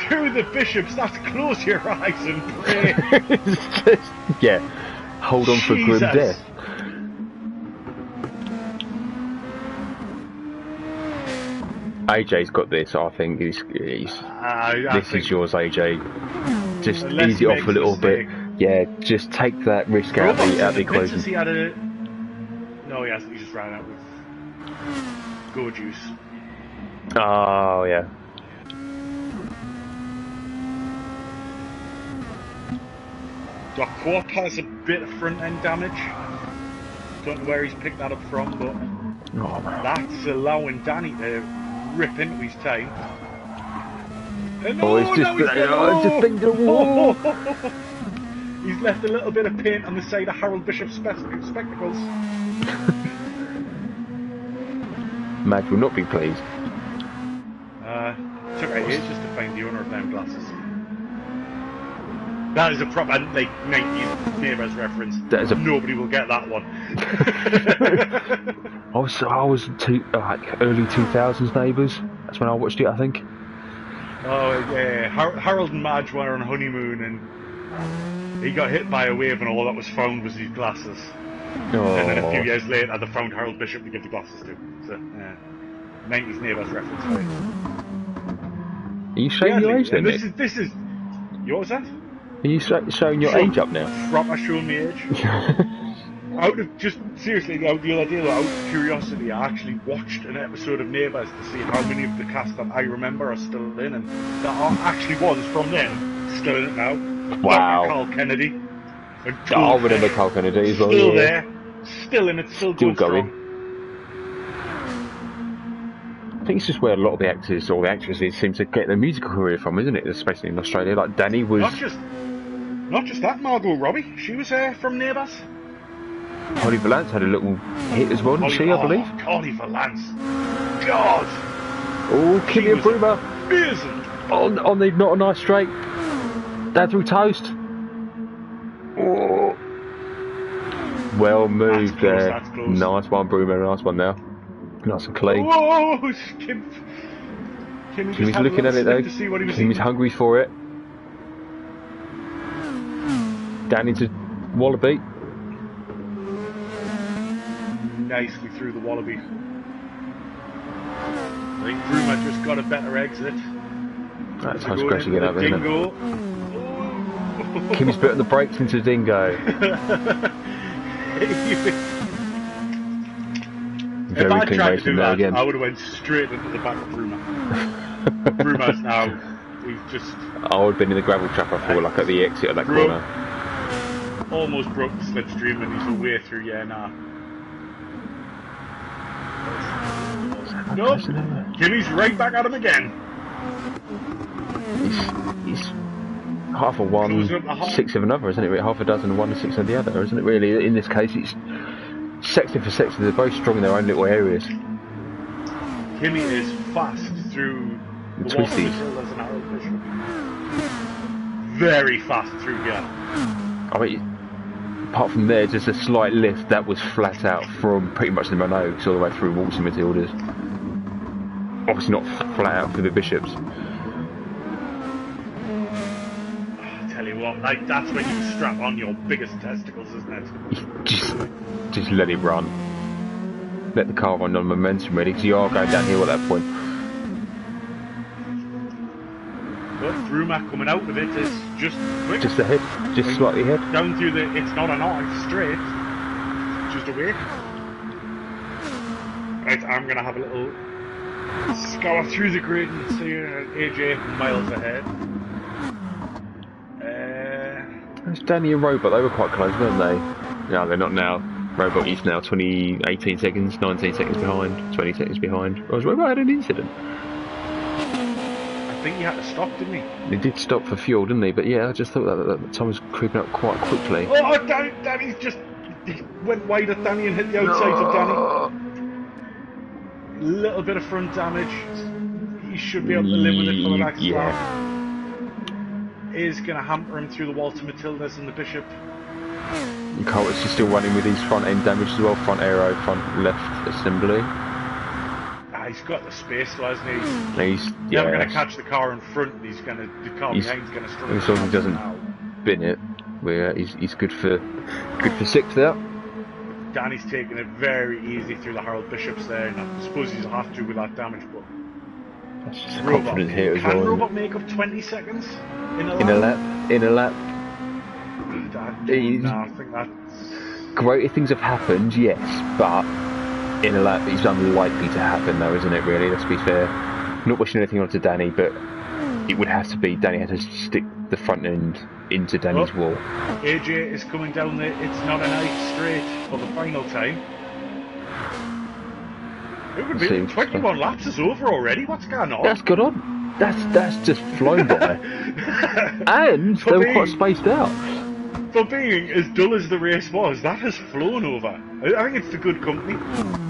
Through the Bishops, that's close your eyes and pray. Yeah, hold on for grim death. AJ's got this, I think. This is yours, AJ. Just ease it off a little bit. Yeah, just take that risk out the equation. No, he hasn't. He just ran out with Go Juice. Oh, yeah. Doc Quark has a bit of front end damage. Don't know where he's picked that up from, but that's allowing Danny to rip into his time. It's just been the wall. He's left a little bit of paint on the side of Harold Bishop's spectacles. Madge will not be pleased. Took ages just to find the owner of them glasses. That is a proper 90s neighbours reference. Nobody will get that one. I was early 2000s neighbours. That's when I watched it, I think. Oh yeah, Harold and Madge were on honeymoon and he got hit by a wave and all that was found was his glasses. Oh. And then a few years later they found Harold Bishop to give the glasses to. So, 90s neighbours reference. Right? Are you showing your age then, Nick? This is... What was that? Are you showing your age up now? Proper showing my age. Seriously, the other day, out of curiosity, I actually watched an episode of Neighbours to see how many of the cast that I remember are still in, and there are actually ones from then still in it now. Wow. Carl Kennedy. I remember Carl Kennedy as well. Still there, still in it, still going. Strong. I think it's just where a lot of the actors or the actresses seem to get their musical career from, isn't it? Especially in Australia. Like Danny was. Not just that, Margot Robbie. She was from Neighbours. Holly Valance had a little hit as well, didn't she, I believe? Holly Valance. God! Oh, Kimmy and Bruma. Amazing! On the not a nice straight. Down through toast. Oh. Well moved there. That's close. Nice one, Bruma. Nice one now. Nice and clean. Oh, Kimmy's looking at it though. Kimmy's hungry for it. Down into Wallaby. Nicely through the Wallaby. I think Bruma just got a better exit. That's how scratching it up, isn't it? Kimmy's putting the brakes into Dingo. If I tried to do that, again. I would have went straight into the back of Bruma. Bruma's now, he's just... I would have been in the gravel trap, I feel like, at the exit of that corner. almost broke the slipstream and he's away through now. Nope. Kimmy's right back at him again. He's half of one, six of another, isn't it? Half a dozen, one and six of the other, isn't it? Really, in this case, it's sector for sector. They're both strong in their own little areas. Kimmy is fast through the twisties. Very fast through here. I mean, apart from there, just a slight lift. That was flat out from pretty much the Monoaks all the way through Walton Matildas. Obviously not flat out for the Bishops. Tell you what, like that's when you strap on your biggest testicles, isn't it? Just let it run. Let the car run on momentum, really, because you are going downhill at that point. But Brumac coming out of it is just quick. Just ahead, just slightly ahead. Down through the, it's not an arc straight, just away. Right, I'm going to have a little scour through the grid and see AJ miles ahead. It's Danny and Robot, they were quite close, weren't they? No, they're not now. Robot is now 18 seconds, 19 seconds behind, 20 seconds behind. Whereas Robot had an incident. I think he had to stop, didn't he? He did stop for fuel, didn't he? But yeah, I just thought that time was creeping up quite quickly. Oh, Danny's just went wide at Danny and hit the outsides of Danny. Little bit of front damage. He should be able to live with it for the next lap. Is going to hamper him through the Walter Matildas and the Bishop. Carter's still running with his front end damage as well, front aero, front left assembly. He's got the space though, hasn't he? He's never going to catch the car in front, the car behind's going to struggle. As long as he doesn't bin it, he's good for sixth there. Danny's taking it very easy through the Harold Bishops there, and I suppose he'll have to with that damage, but that's just a confident hit as well. Can Robot make up 20 seconds in a lap? In a lap. I think that's... Greater things have happened, yes, but in a lap it's unlikely to happen though, isn't it, really? Let's be fair. Not wishing anything onto Danny, but it would have to be Danny had to stick the front end into Danny's wall. AJ is coming down there. It's not a nice straight for the final time. It would be 21 laps is over already. What's going on? That's got on. That's just flown by. And they were quite spaced out. For being as dull as the race was, that has flown over. I think it's the good company.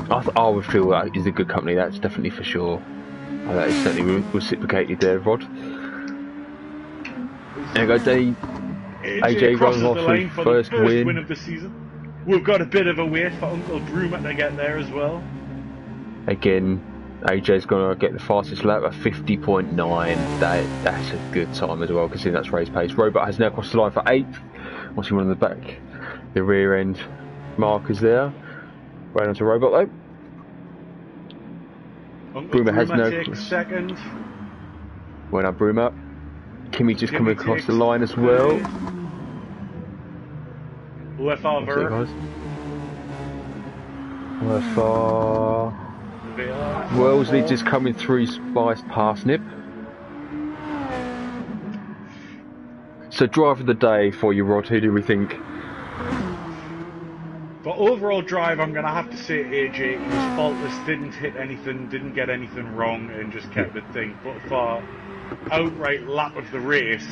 I would feel that is a good company. That's definitely for sure. That is certainly reciprocated there, Rod. There you go, AJ running off his first win of the season. We've got a bit of a wait for Uncle Brumat to get there as well. Again, AJ's going to get the fastest lap at 50.9. That's a good time as well, considering that's race pace. Robot has now crossed the line for 8th. Watching one on the back, the rear end markers there. Right onto Robot though. Brumat has now second. Well done, Brumat. Kimmy just coming across the line as well. OFR. OFR. Wellesley just coming through Spiced Parsnip. So driver of the day for you, Rod, who do we think? For overall drive, I'm going to have to say AJ. He was faultless, didn't hit anything, didn't get anything wrong, and just kept the thing. But for outright lap of the race,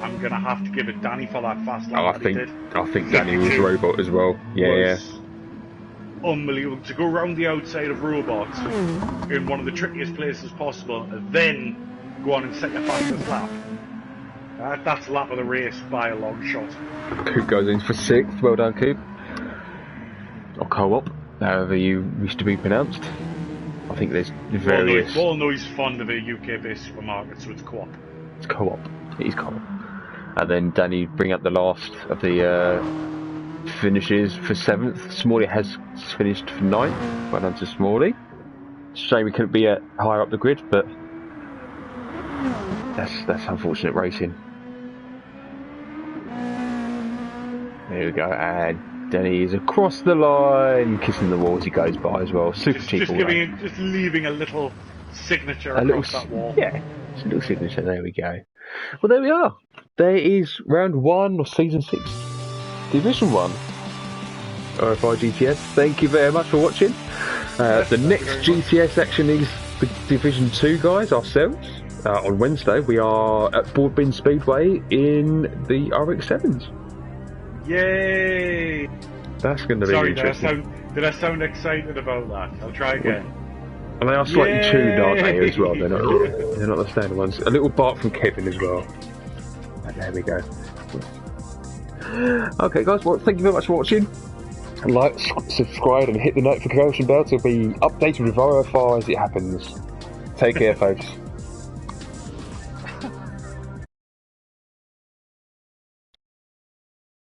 I'm going to have to give it Danny for that fast lap I think Danny was Robot as well. Yeah. Unbelievable to go around the outside of Robots in one of the trickiest places possible, and then go on and set your fastest lap. That's lap of the race by a long shot. Coop goes in for 6th. Well done, Coop. Or Co-op, however you wish to be pronounced. I think there's various... We all know he's fond of a UK-based supermarket, so it's Co-op. It's Co-op. It is Co-op. And then Danny bring up the last of the finishes for 7th. Smalley has finished for 9th. Well done to Smalley. Shame we couldn't be higher up the grid, but that's unfortunate racing. There we go, and Danny is across the line, kissing the wall as he goes by as well. Super cheap. Just leaving a little signature across that wall. Yeah, it's a little signature. There we go. Well, there we are. There is round 1 of season 6 Division 1 OFR GTS. Thank you very much for watching. The next GTS action is the Division 2 guys, ourselves. On Wednesday, we are at Broadbin Speedway in the RX-7s. Yay! That's going to be interesting. Did I sound excited about that? I'll try again. And they are slightly tuned, aren't they, as well? They're not the standard ones. A little bark from Kevin as well. And there we go. Okay, guys, well, thank you very much for watching. Like, subscribe, and hit the notification bell to be updated with OFR as it happens. Take care, folks.